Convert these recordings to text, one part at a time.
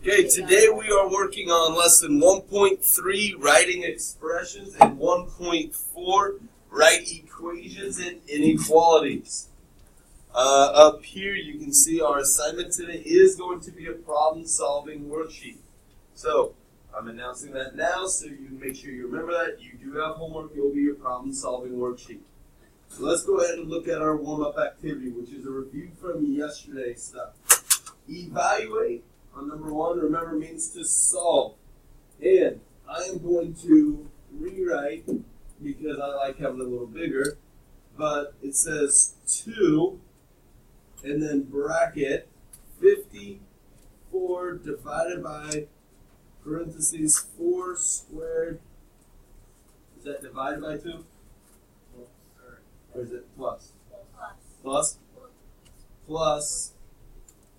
Okay, today we are working on lesson 1.3, writing expressions, and 1.4, write equations and inequalities. Up here you can see our assignment today is going to be a problem-solving worksheet. So, I'm announcing that now so you can make sure you remember that. You do have homework, it will be your problem-solving worksheet. So let's go ahead and look at our warm-up activity, which is a review from yesterday's stuff. Evaluate. On number 1, remember, means to solve. And I am going to rewrite, because I like having it a little bigger, but it says 2, and then bracket 54 divided by parentheses 4 squared. Is that divided by 2? Or is it plus? Plus? Plus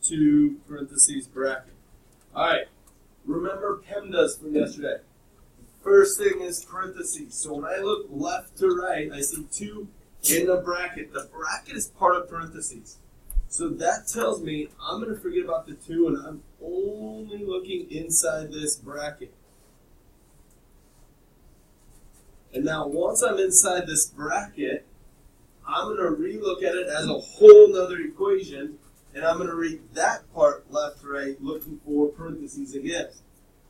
2 parentheses bracket. Alright, remember PEMDAS from yesterday. First thing is parentheses. So when I look left to right, I see 2 in a bracket. The bracket is part of parentheses. So that tells me I'm going to forget about the 2 and I'm only looking inside this bracket. And now once I'm inside this bracket, I'm going to relook at it as a whole nother equation. And I'm going to read that part left to right, looking for parentheses again.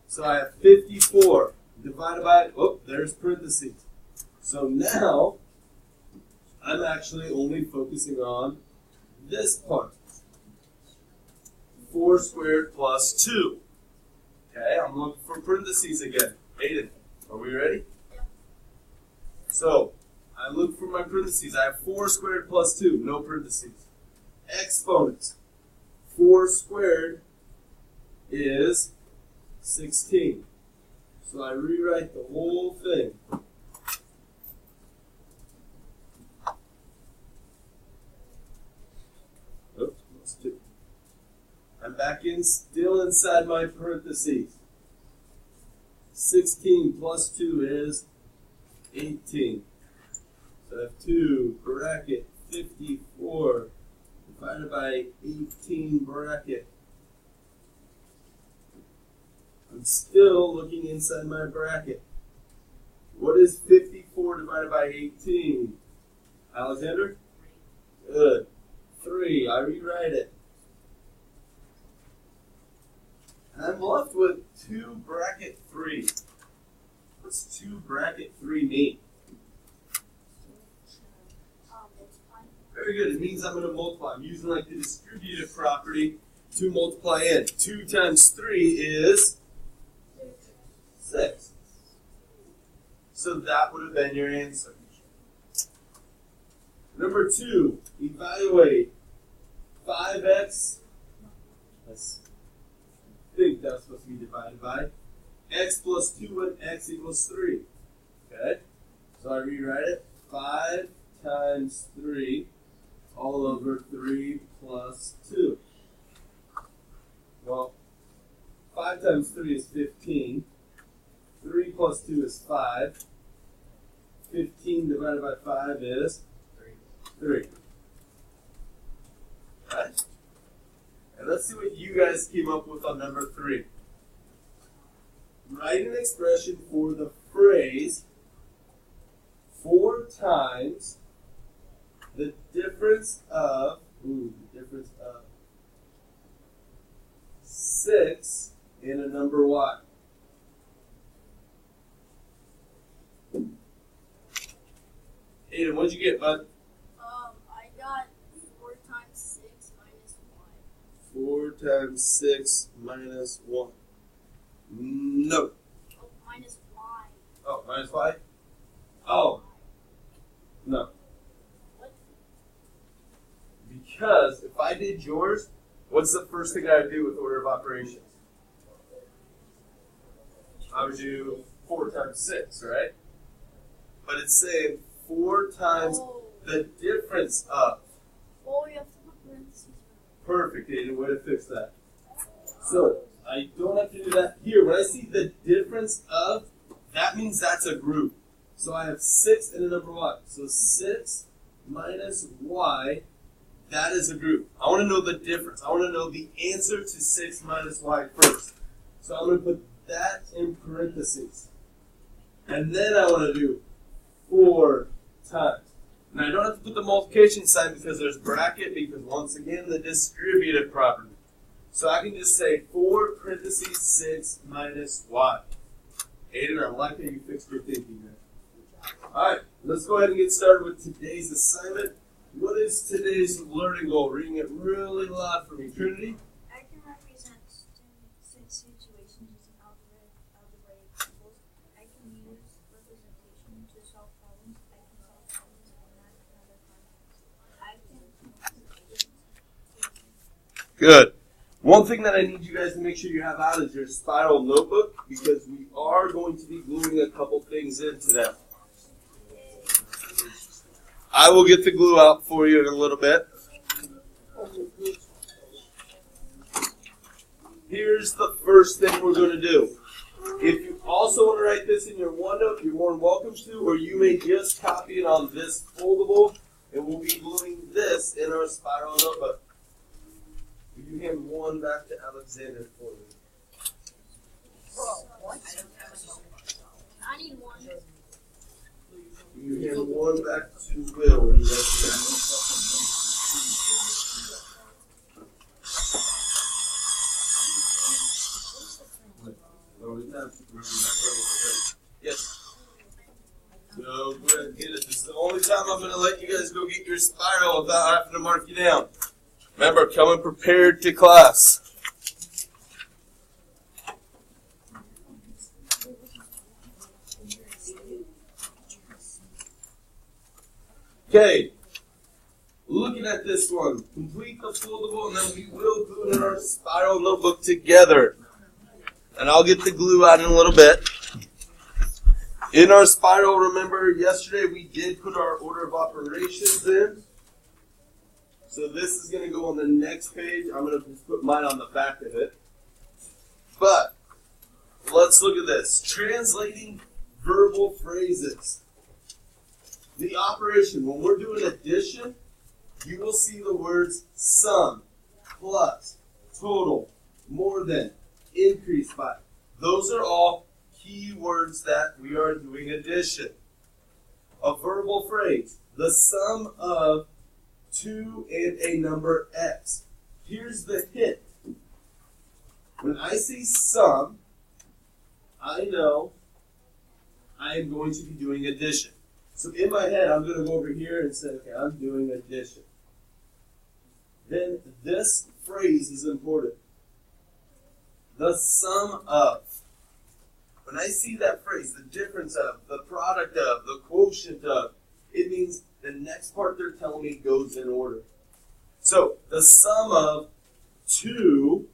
So I have 54 divided by, oh, there's parentheses. So now, I'm actually only focusing on this part. 4 squared plus 2. Okay, I'm looking for parentheses again. Aiden, are we ready? Yep. So, I look for my parentheses. I have 4 squared plus 2, no parentheses. Exponents. 4 squared is 16. So I rewrite the whole thing. Oops, that's 2. I'm back in, still inside my parentheses. 16 plus 2 is 18. So I have 2 bracket 54. Divided by 18 bracket. I'm still looking inside my bracket. What is 54 divided by 18? Alexander? Good. 3. I rewrite it. And I'm left with 2 bracket 3. What's 2 bracket 3 mean? Very good. It means I'm going to multiply. I'm using like the distributive property to multiply in. 2 times 3 is 6. So that would have been your answer. Number 2, evaluate 5x. I think that's supposed to be divided by x plus 2 when x equals 3. Okay? So I rewrite it. 5 times 3 all over 3 plus 2. Well, 5 times 3 is 15. 3 plus 2 is 5. 15 divided by 5 is 3. Right? And let's see what you guys came up with on number 3. Write an expression for the phrase 4 times the difference of 6 in a number y. Aiden, what'd you get, bud? I got 4 times 6 minus 1. 4 times 6 minus 1. No. Oh, minus y. Oh, minus y? Oh. No. Because if I did yours, what's the first thing I would do with order of operations? I would do 4 times 6, right? But it's saying 4 times the difference of. Oh, you have to put parentheses. Perfect, Aiden. Way to fix that. So, I don't have to do that here. When I see the difference of, that means that's a group. So I have 6 and a number y. So 6 minus y. That is a group. I want to know the difference. I want to know the answer to 6 minus y first. So I'm going to put that in parentheses. And then I want to do 4 times. Now I don't have to put the multiplication sign because there's bracket, because once again the distributive property. So I can just say 4 parentheses 6 minus y. Aiden, I like how you fixed your thinking there. Alright, let's go ahead and get started with today's assignment. What is today's learning goal? Reading it really loud for me. Trinity? I can represent situations using algebraic symbols. I can use representation to solve problems. I can solve problems in math and other contexts. Good. One thing that I need you guys to make sure you have out is your spiral notebook, because we are going to be gluing a couple things into that. I will get the glue out for you in a little bit. Here's the first thing we're going to do. If you also want to write this in your OneNote, you're more than welcome to, or you may just copy it on this foldable, and we'll be gluing this in our spiral notebook. Will you hand one back to Alexander for me? I need one. You hand one back to Will. And that's yes. So go ahead and get it. This is the only time I'm going to let you guys go get your spiral without having to mark you down. Remember, coming prepared to class. Okay, looking at this one, complete the foldable, and then we will glue in our spiral notebook together. And I'll get the glue out in a little bit. In our spiral, remember yesterday we did put our order of operations in. So this is going to go on the next page. I'm going to just put mine on the back of it. But let's look at this. Translating verbal phrases. The operation, when we're doing addition, you will see the words sum, plus, total, more than, increase by. Those are all key words that we are doing addition. A verbal phrase, the sum of 2 and a number x. Here's the hint. When I say sum, I know I am going to be doing addition. So in my head, I'm going to go over here and say, okay, I'm doing addition. Then this phrase is important. The sum of. When I see that phrase, the difference of, the product of, the quotient of, it means the next part they're telling me goes in order. So the sum of 2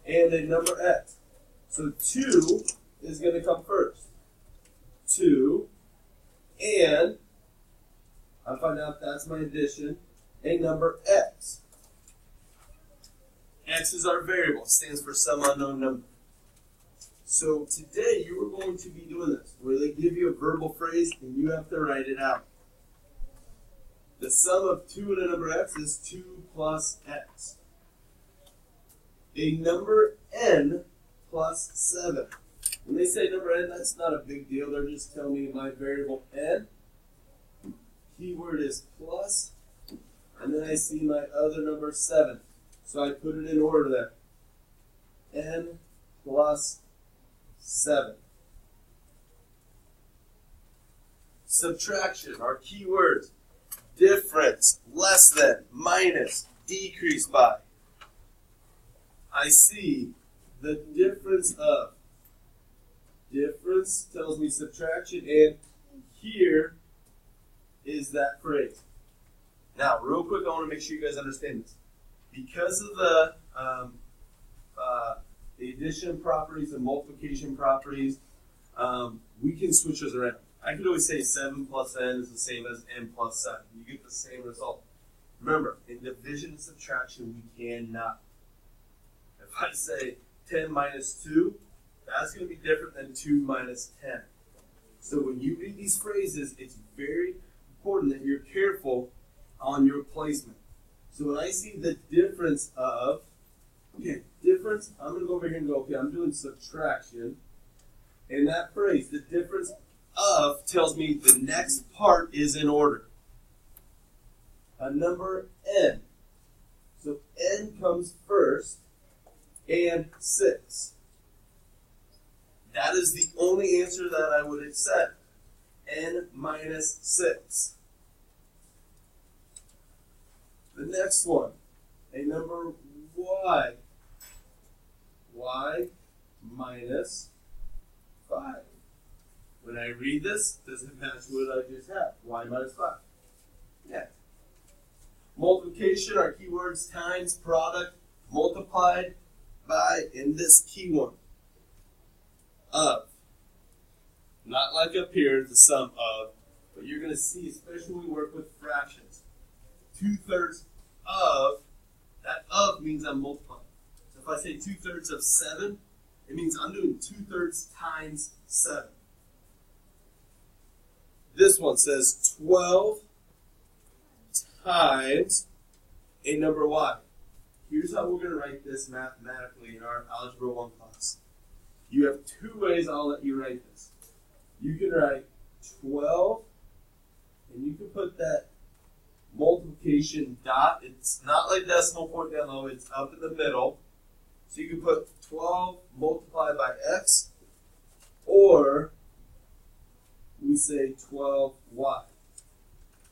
and a number x. So 2 is going to come first. 2 and I find out that's my addition, a number x. X is our variable, stands for some unknown number. So today you are going to be doing this, where they give you a verbal phrase and you have to write it out. The sum of 2 and a number x is 2 plus x. A number n plus 7. When they say number n, that's not a big deal. They're just telling me my variable n. Keyword is plus. And then I see my other number 7. So I put it in order there. N plus 7. Subtraction, our key words. Difference, less than, minus, decrease by. I see the difference of. Difference tells me subtraction, and here is that phrase. Now, real quick, I want to make sure you guys understand this. Because of the addition properties and multiplication properties, we can switch those around. I could always say 7 plus n is the same as n plus 7. You get the same result. Remember, in division and subtraction, we cannot. If I say 10 minus 2, that's going to be different than 2 minus 10. So when you read these phrases, it's very important that you're careful on your placement. So when I see the difference of, Okay, difference, I'm going to go over here and go, okay, I'm doing subtraction. In that phrase, the difference of tells me the next part is in order. A number n. So n comes first, and 6. That is the only answer that I would accept. N minus 6. The next one, a number y. Y minus 5. When I read this, does it match what I just had? Y minus 5. Yeah. Multiplication are keywords times, product, multiplied by, in this key one, of. Not like up here, the sum of, but you're going to see, especially when we work with fractions, 2/3 of, that of means I'm multiplying. So if I say 2/3 of 7, it means I'm doing 2/3 times 7. This one says 12 times a number y. Here's how we're going to write this mathematically in our Algebra 1 class. You have two ways I'll let you write this. You can write 12, and you can put that multiplication dot. It's not like decimal point down low, it's up in the middle. So you can put 12 multiplied by x, or we say 12y.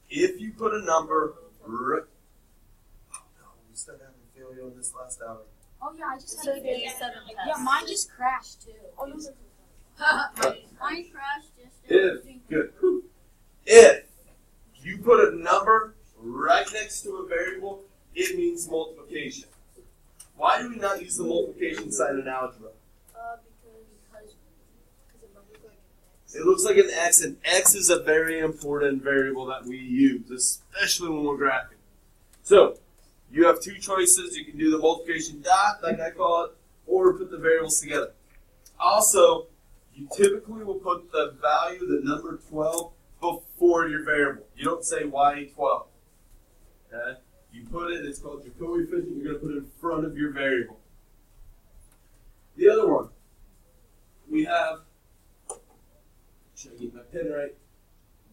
If you put a number, oh no, we started having failure on this last hour. Oh yeah, I just had a failure. Yeah, mine just crashed too. Oh, no. Mine crashed just If you put a number right next to a variable, it means multiplication. Why do we not use the multiplication sign in algebra? Because It looks like an x, and x is a very important variable that we use, especially when we're graphing. So, you have two choices. You can do the multiplication dot, like I call it, or put the variables together. Also, you typically will put the value, the number 12, before your variable. You don't say y12. Okay? You put it, it's called your coefficient, you're going to put it in front of your variable. The other one, we have, should I get my pen right?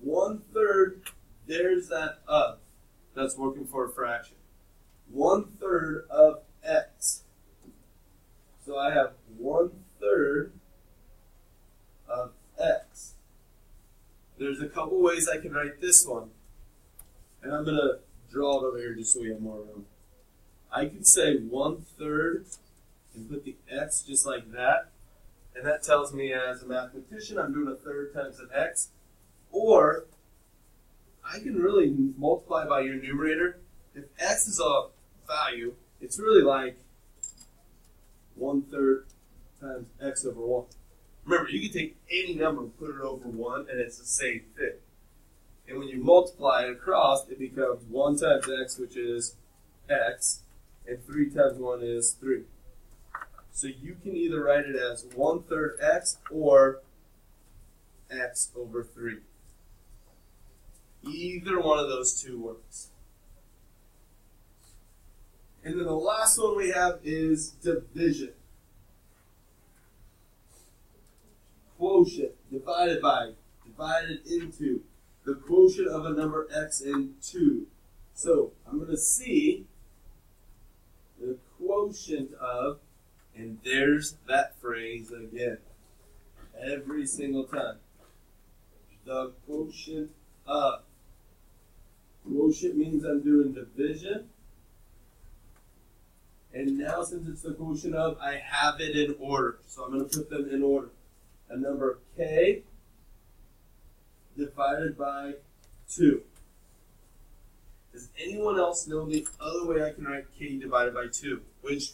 1/3, there's that of. That's working for a fraction. 1/3 of x. So I have 1/3 of x. There's a couple ways I can write this one. And I'm going to draw it over here just so we have more room. I can say 1/3 and put the x just like that. And that tells me as a mathematician I'm doing 1/3 times an x. Or I can really multiply by your numerator. If x is a value, it's really like 1/3 times x over 1. Remember, you can take any number and put it over 1, and it's the same thing. And when you multiply it across, it becomes 1 times x, which is x, and 3 times 1 is 3. So you can either write it as 1/3 x or x over 3. Either one of those two works. And then the last one we have is division. Quotient, divided by, divided into, the quotient of a number x and 2. So I'm going to see the quotient of, and there's that phrase again, every single time. The quotient of. Quotient means I'm doing division. And now since it's the quotient of, I have it in order. So I'm going to put them in order. A number k divided by 2. Does anyone else know the other way I can write k divided by 2? Which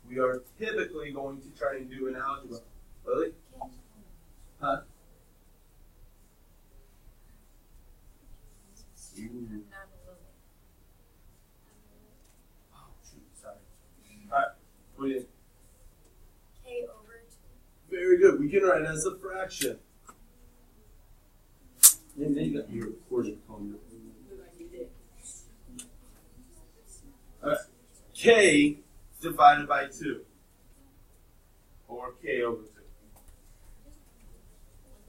we are typically going to try and do in algebra. Really? Huh? Oh, shoot, sorry. Alright, what do you think? K over 2. Very good. We can write it as a fraction. And then you got your recording phone. Alright. K divided by 2. Or k over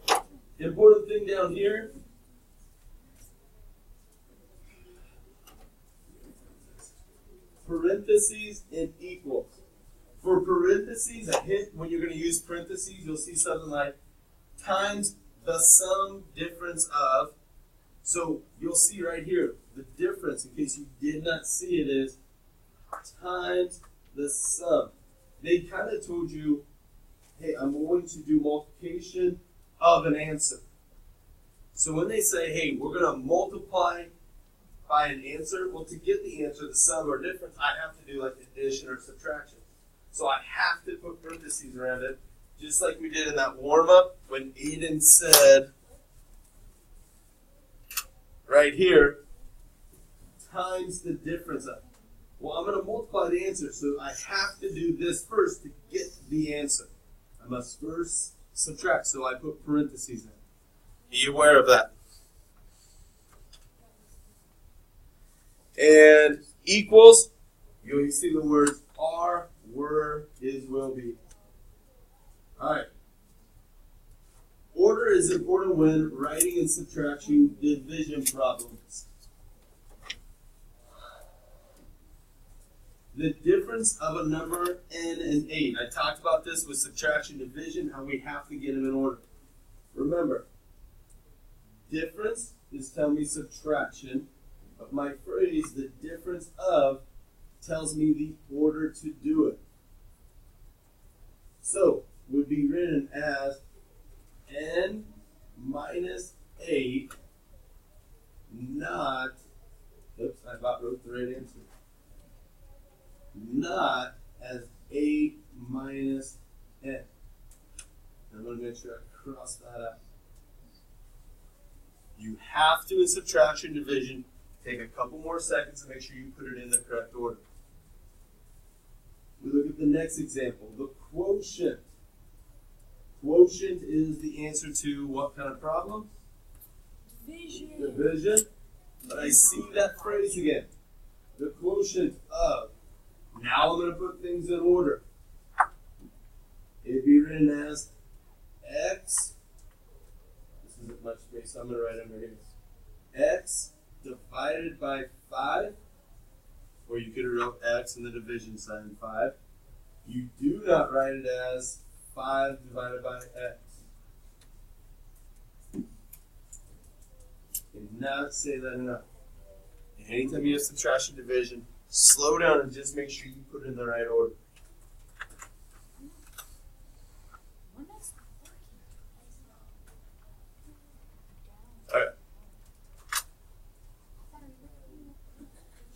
2. Important thing down here. Parentheses and equals. For parentheses, a hint when you're going to use parentheses, you'll see something like times the sum difference of. So you'll see right here, the difference, in case you did not see it, is times the sum. They kind of told you, hey, I'm going to do multiplication of an answer. So when they say, hey, we're going to multiply by an answer, well, to get the answer, the sum or difference, I have to do like addition or subtraction. So I have to put parentheses around it, just like we did in that warm-up when Aiden said, right here, times the difference of. Well, I'm going to multiply the answer, so I have to do this first to get the answer. I must first subtract, so I put parentheses in. Be aware of that. And equals, you'll see the words are, were, is, will be. All right. Order is important when writing and subtraction division problems. The difference of a number n and 8. I talked about this with subtraction division, how we have to get them in order. Remember, difference is telling me subtraction, but my phrase, the difference of, tells me the order to do it. So, would be written as n minus 8, not, oops, I about wrote the right answer, not as 8 minus n. I'm going to make sure I cross that out. You have to, in subtraction division, take a couple more seconds to make sure you put it in the correct order. We look at the next example, the quotient. Quotient is the answer to what kind of problem? Division. Division. But I see that phrase again. The quotient of. Now I'm going to put things in order. It'd be written as x. This isn't much space, so I'm going to write under here. X divided by 5. Or you could have wrote x in the division sign 5. You do not write it as 5 divided by x. Cannot say that enough. Anytime you have subtraction division, slow down and just make sure you put it in the right order. Alright.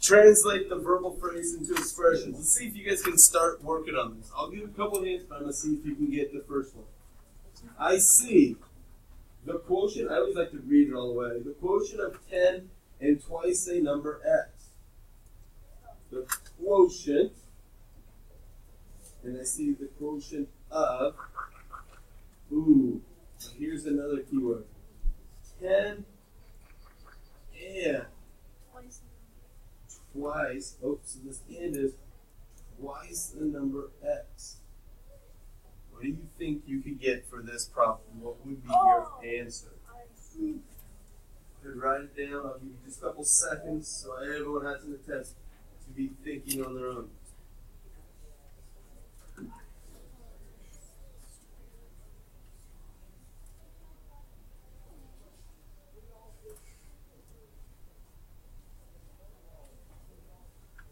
Translate the verbal phrase into expressions. Let's see if you guys can start working on this. I'll give you a couple of hints, but I'm going to see if you can get the first one. I see the quotient, I always like to read it all the way. The quotient of 10 and twice a number x. The quotient, and I see the quotient of, here's another keyword. 10 and twice, so this and is twice the number x. What do you think you could get for this problem? What would be your answer? You could write it down. I'll give you just a couple seconds so everyone has an attempt to be thinking on their own.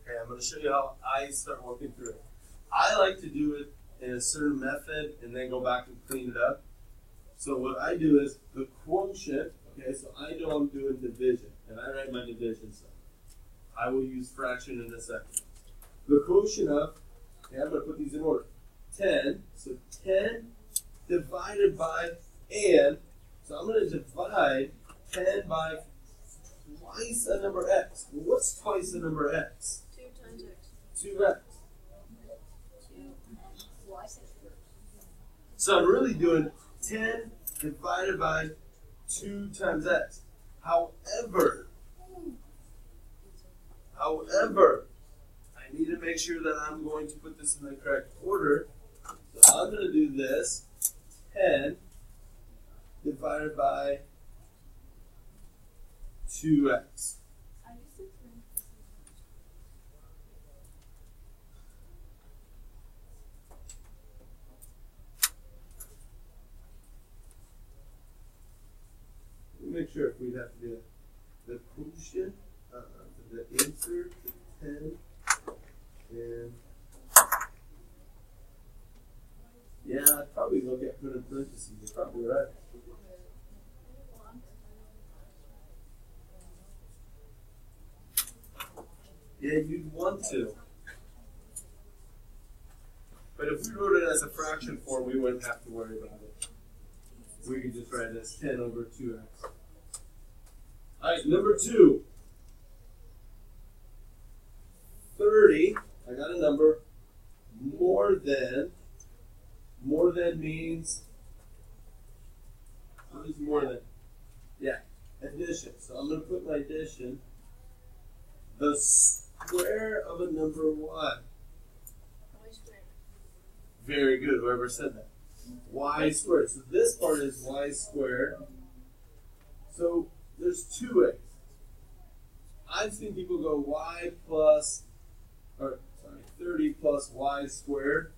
Okay, I'm going to show you how I start working through it. I like to do it in a certain method and then go back and clean it up. So what I do is the quotient, okay, so I know I'm doing division, and I write my division sign. I will use fraction in a second. The quotient of, okay, I'm going to put these in order. 10, so 10 divided by, and, so I'm going to divide 10 by twice the number x. Well, what's twice the number x? 2 times x. 2x. 2 twice x. So I'm really doing 10 divided by 2 times x. However, I need to make sure that I'm going to put this in the correct order. So I'm going to do this, 10 divided by 2x. Make sure if we'd have to do the quotient, the answer to 10, and yeah, I'd probably look at put in parentheses. You're probably right. Yeah, you'd want to. But if we wrote it as a fraction form, we wouldn't have to worry about it. We could just write it as 10 over 2x. Alright, number 2. 30, I got a number, more than means, what is more than? Yeah, addition. So I'm going to put my addition, the square of a number what? Y squared. Very good, whoever said that. Y squared. So this part is y squared. So there's 2 ways. I've seen people go y plus, 30 plus y squared.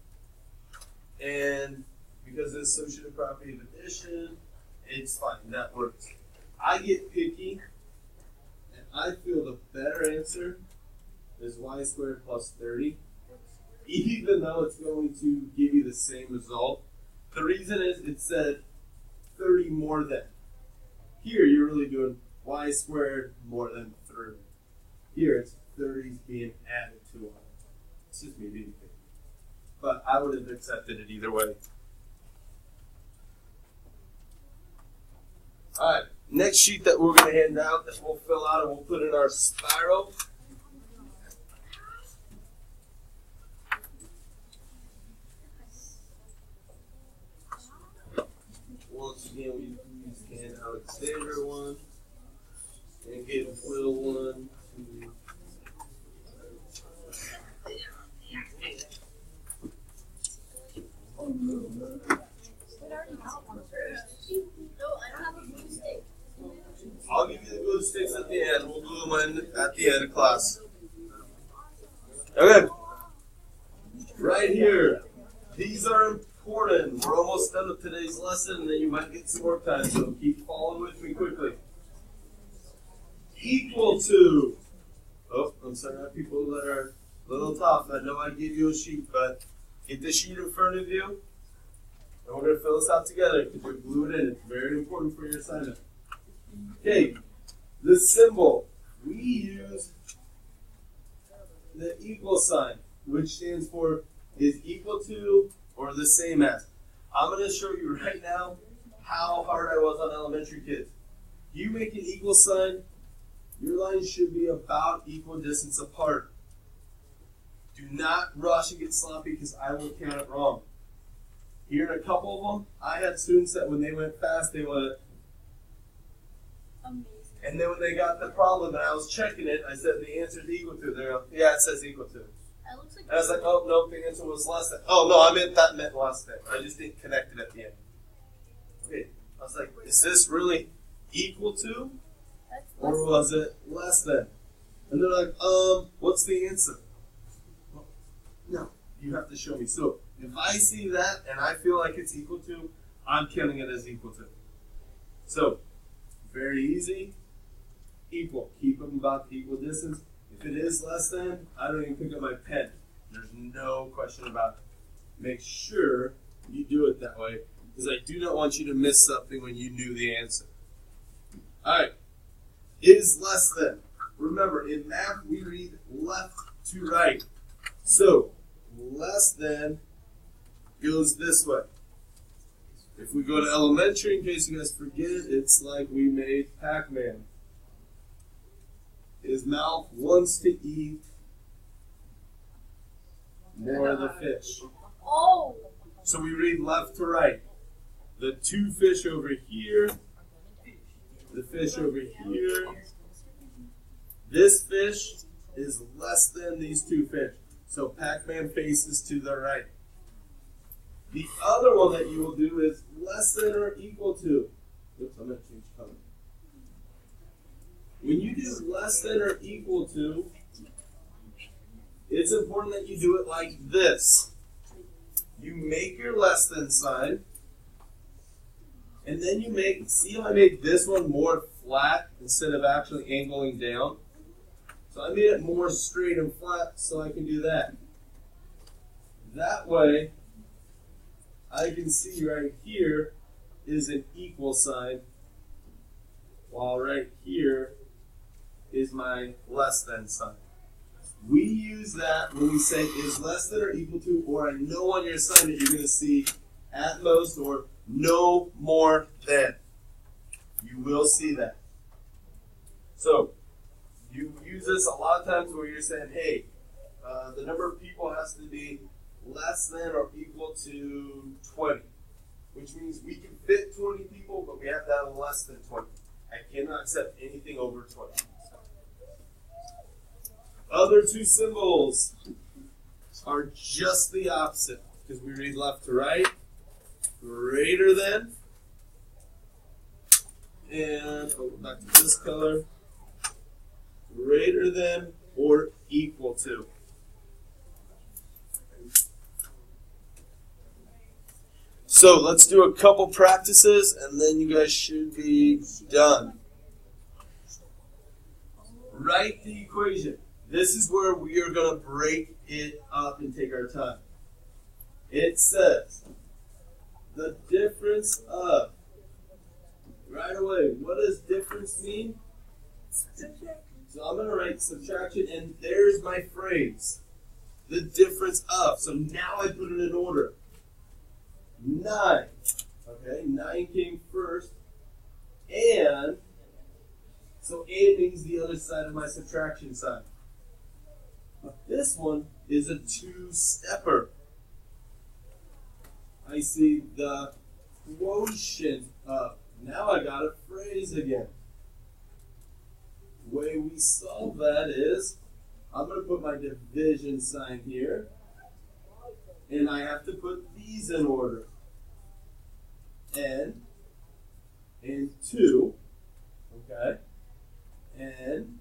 And because of the associative property of addition, it's fine, that works. I get picky, and I feel the better answer is y squared plus 30. Even though it's going to give you the same result. The reason is it said 30 more than. Here you're really doing y squared more than 3. Here it's 30's being added to 1. It's just me being picky. But I would have accepted it either way. Alright, next sheet that we're going to hand out that we'll fill out and we'll put in our spiral. Once again, we use hand Alexander one and get Will one. I'll give you the glue sticks at the end. We'll glue them in at the end of class. Okay. Right here. These are important. We're almost done with today's lesson, and then you might get some more time, so keep following with me quickly. Equal to. Oh, I'm sorry, I have people that are a little tough. I know I gave you a sheet, but get the sheet in front of you, and we're going to fill this out together because you're glue it in. It's very important for your assignment. Okay, the symbol. We use the equal sign, which stands for is equal to or the same as. I'm going to show you right now how hard I was on elementary kids. You make an equal sign, your lines should be about equal distance apart. Do not rush and get sloppy because I will count it wrong. Here are a couple of them. I had students that when they went fast, they went. Amazing. And then when they got the problem and I was checking it, I said the answer is equal to. They're like, yeah, it says equal to. That looks like. And I was like, oh, no, the answer was less than. Oh, no, I meant that meant less than. I just didn't connect it at the end. Okay, I was like, is this really equal to? Or was it less than? And they're like, what's the answer? Well, no, you have to show me. So if I see that and I feel like it's equal to, I'm counting it as equal to. So, very easy. Equal. Keep them about the equal distance. If it is less than, I don't even pick up my pen. There's no question about it. Make sure you do it that way, because I do not want you to miss something when you knew the answer. Alright. Is less than. Remember, in math, we read left to right. So, less than goes this way. If we go to elementary, in case you guys forget, it's like we made Pac-Man. His mouth wants to eat more of the fish. Oh! So we read left to right. The 2 fish over here. The fish over here. This fish is less than these 2 fish. So Pac-Man faces to the right. The other one that you will do is less than or equal to. Oops, I'm going to change color. When you do less than or equal to, it's important that you do it like this. You make your less than sign, and then you make, see how I made this one more flat instead of actually angling down? So I made it more straight and flat so I can do that. That way, I can see right here is an equal sign, while right here is my less than sign. We use that when we say is less than or equal to, or I know on your assignment you're going to see at most or no more than. You will see that. So, you use this a lot of times where you're saying, hey, the number of people has to be less than or equal to 20, which means we can fit 20 people, but we have to have less than 20. I cannot accept anything over 20. Other two symbols are just the opposite, because we read left to right, greater than, and I'll go back to this color, greater than or equal to. So let's do a couple practices and then you guys should be done. Write the equation. This is where we are going to break it up and take our time. It says the difference of, right away, what does difference mean? So I'm going to write subtraction, and there's my phrase. The difference of. So now I put it in order. 9. Okay, 9 came first. And, so and means the other side of my subtraction sign. But this one is a two-stepper. I see the quotient of. Now I got a phrase again. The way we solve that is, I'm going to put my division sign here, and I have to put these in order. N and 2, okay, N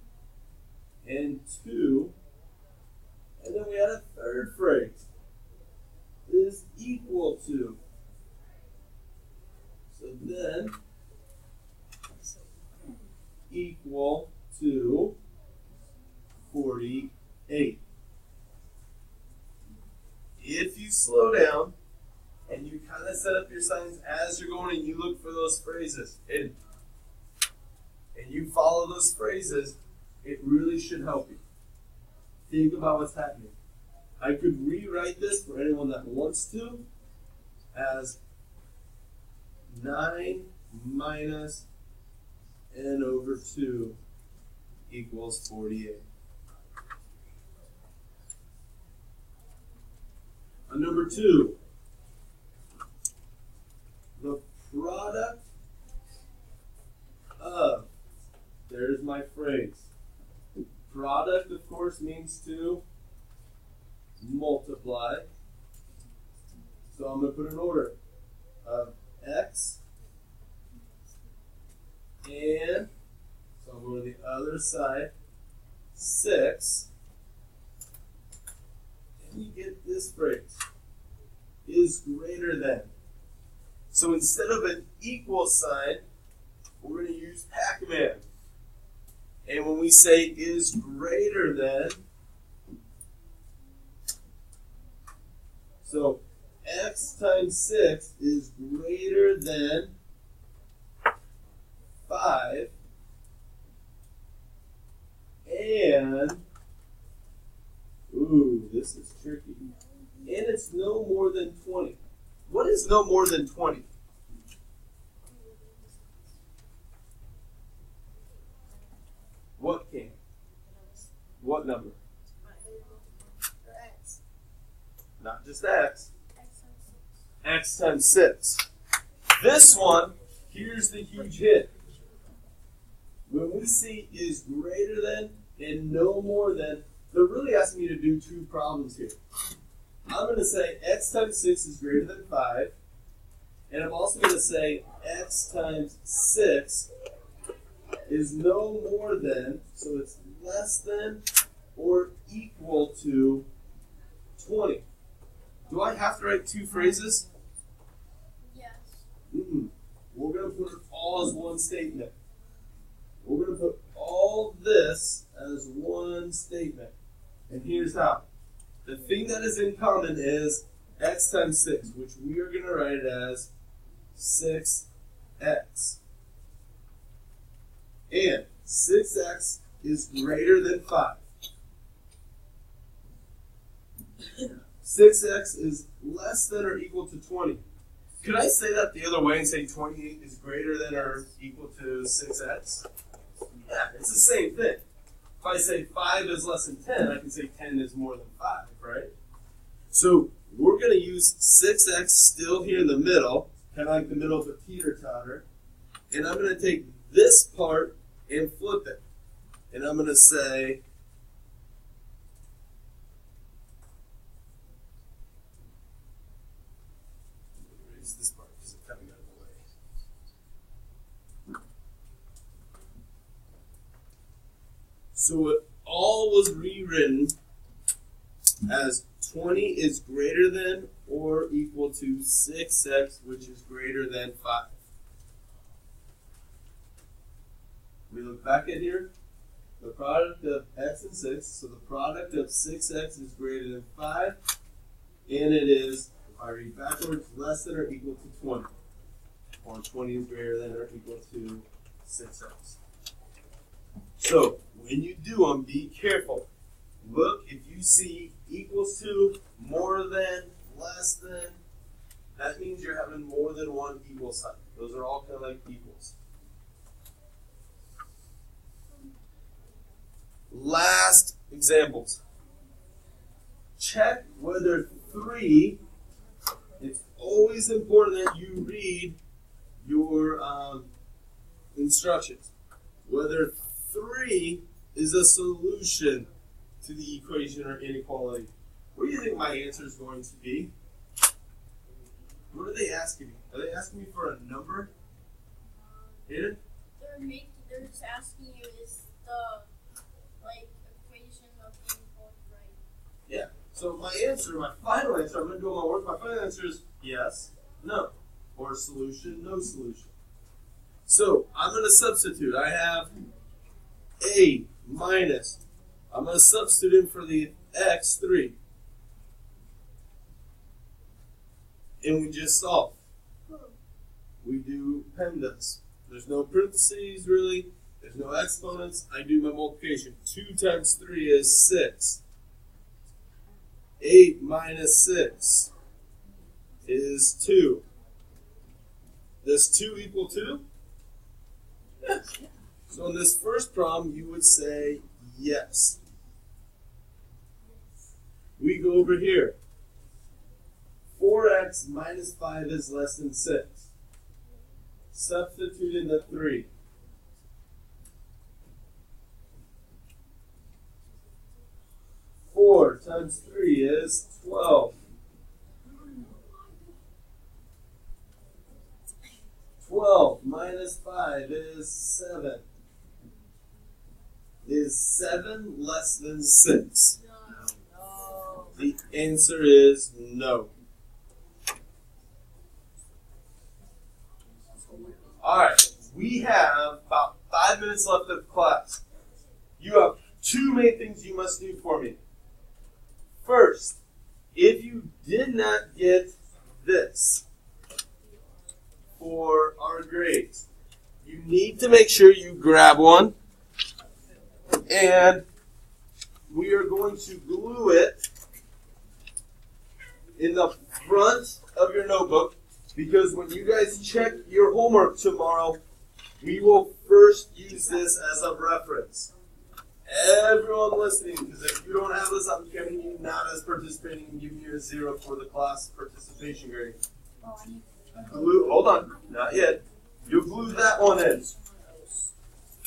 and 2, and then we had a third phrase, is equal to. So then, equal to 48. If you slow down and you kind of set up your signs as you're going and you look for those phrases and you follow those phrases, it really should help you. Think about what's happening. I could rewrite this for anyone that wants to as 9 minus n over 2 equals 48. Number 2, the product of, there's my phrase. Product, of course, means to multiply. So I'm going to put an order of x and, so I'm going to the other side, 6. You get this phrase, is greater than. So instead of an equal sign, we're going to use Pac-Man. And when we say is greater than, so x times 6 is greater than 5, and ooh, this is tricky. And it's no more than 20. What is no more than 20? What can? What number? Not just x. X times 6. This one, here's the huge hit. When we see is greater than and no more than, they're really asking me to do two problems here. I'm going to say x times 6 is greater than 5. And I'm also going to say x times 6 is no more than, so it's less than or equal to 20. Do I have to write two phrases? Yes. We're going to put it all as one statement. We're going to put all this as one statement. And here's how. The thing that is in common is x times 6, which we are going to write it as 6x. And 6x is greater than 5. 6x is less than or equal to 20. Could I say that the other way and say 28 is greater than or equal to 6x? Yeah, it's the same thing. If I say 5 is less than 10, I can say 10 is more than 5, right? So we're going to use 6x still here in the middle, kind of like the middle of a teeter-totter. And I'm going to take this part and flip it. And I'm going to say, erase this part because it kind of got in the way. So it all was rewritten as 20 is greater than or equal to 6x, which is greater than 5. We look back at here, the product of x and 6, so the product of 6x is greater than 5, and it is, if I read backwards, less than or equal to 20. Or 20 is greater than or equal to 6x. So, when you do them, be careful. Look, if you see equals to, more than, less than, that means you're having more than one equal sign. Those are all kind of like equals. Last examples. Check whether 3, it's always important that you read your instructions. Whether 3 is a solution to the equation or inequality. What do you think my answer is going to be? What are they asking me? Are they asking me for a number? Hayden? They're just asking you is the equation of inequality right? Yeah. So my answer, my final answer, I'm going to do all my work. My final answer is yes, no, or solution, no solution. So I'm going to substitute. I have a minus. I'm going to substitute in for the x3. And we just solve. We do PEMDAS. There's no parentheses, really. There's no exponents. I do my multiplication. 2 times 3 is 6. 8 minus 6 is 2. Does 2 equal 2? Yes. So in this first problem, you would say yes. We go over here. 4x minus 5 is less than 6. Substitute in the 3. 4 times 3 is 12. 12 minus 5 is 7. Is 7 less than 6? No. The answer is no. Alright, we have about 5 minutes left of class. You have 2 main things you must do for me. First, if you did not get this for our grades, you need to make sure you grab one, and we are going to glue it in the front of your notebook, because when you guys check your homework tomorrow, we will first use this as a reference. Everyone listening, because if you don't have this, I'm counting you not as participating and giving you a 0 for the class participation grade. Glue, hold on, not yet. You'll glue that one in.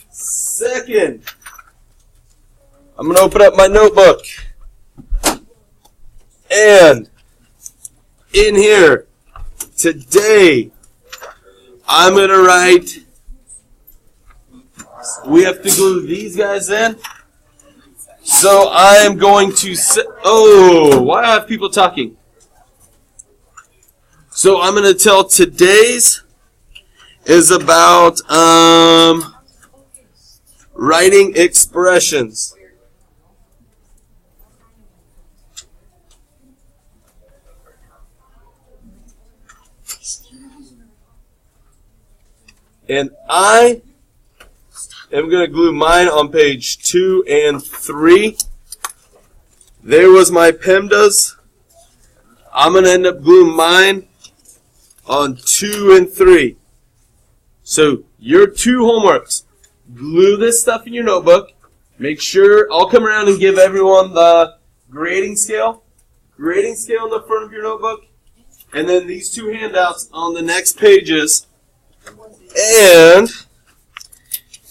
Second, I'm going to open up my notebook. And in here, today, I'm going to write, we have to glue these guys in. So I am going to, why do I have people talking? So I'm going to tell today's is about writing expressions. And I am going to glue mine on page 2 and 3. There was my PEMDAS. I'm going to end up gluing mine on 2 and 3. So your 2 homeworks. Glue this stuff in your notebook. Make sure, I'll come around and give everyone the grading scale. Grading scale in the front of your notebook. And then these 2 handouts on the next pages. And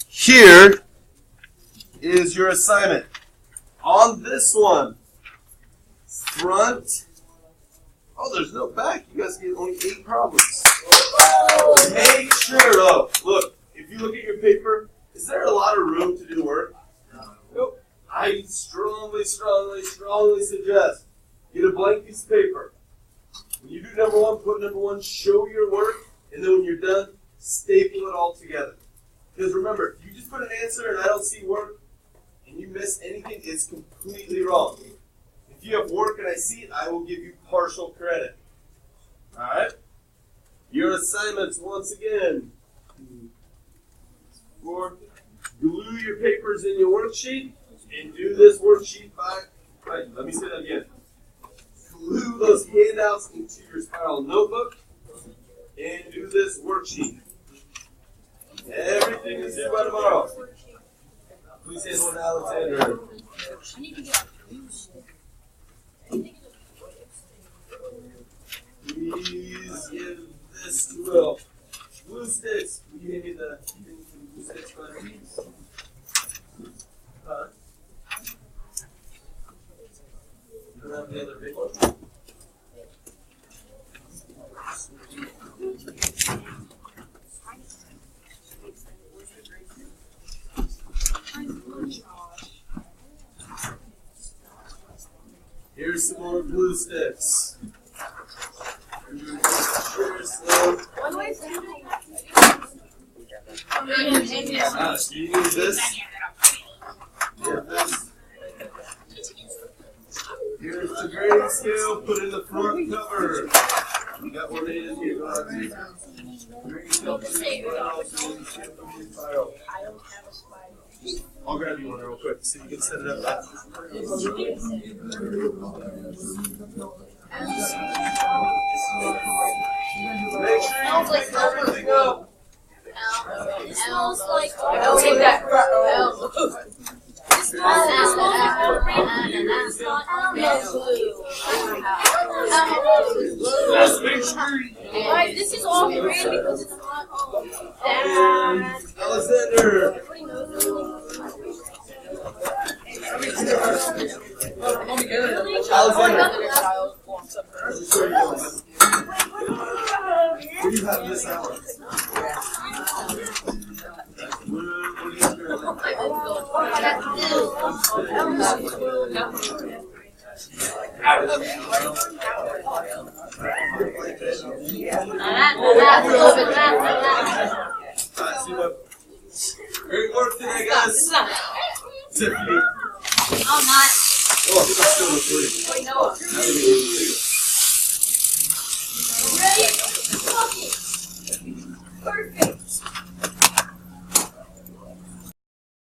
here is your assignment. On this one, front. Oh, there's no back. You guys get only 8 problems. Make sure, look, if you look at your paper, is there a lot of room to do work? Nope. I strongly suggest get a blank piece of paper. When you do number 1, put number 1, show your work, and then when you're done, staple it all together. Because remember, if you just put an answer and I don't see work, and you miss anything, it's completely wrong. If you have work and I see it, I will give you partial credit. Alright? Your assignments, once again, glue your papers in your worksheet, and do this worksheet let me say that again. Glue those handouts into your spiral notebook, and do this worksheet. Everything is due by tomorrow. Please hand one to Alexander. Please give this to Will. Glue sticks. Will you hand me the thing for the glue sticks, please? You don't have the other big one? Here's some more glue sticks. You use this. Here's the grading scale. Put in the front cover. You got one in here. Go ahead. Grading scale. Put in the file. I'll grab you one real quick so you can set it up. Make sure you pick everything up. It smells like I'll take that. It smells Let's make sure. Guys, this is all green because it's not all that. Alexander. What do you have this hour? Great work today, guys. Tiffany. I'm not. Oh, I think I'm still recording. Wait, no.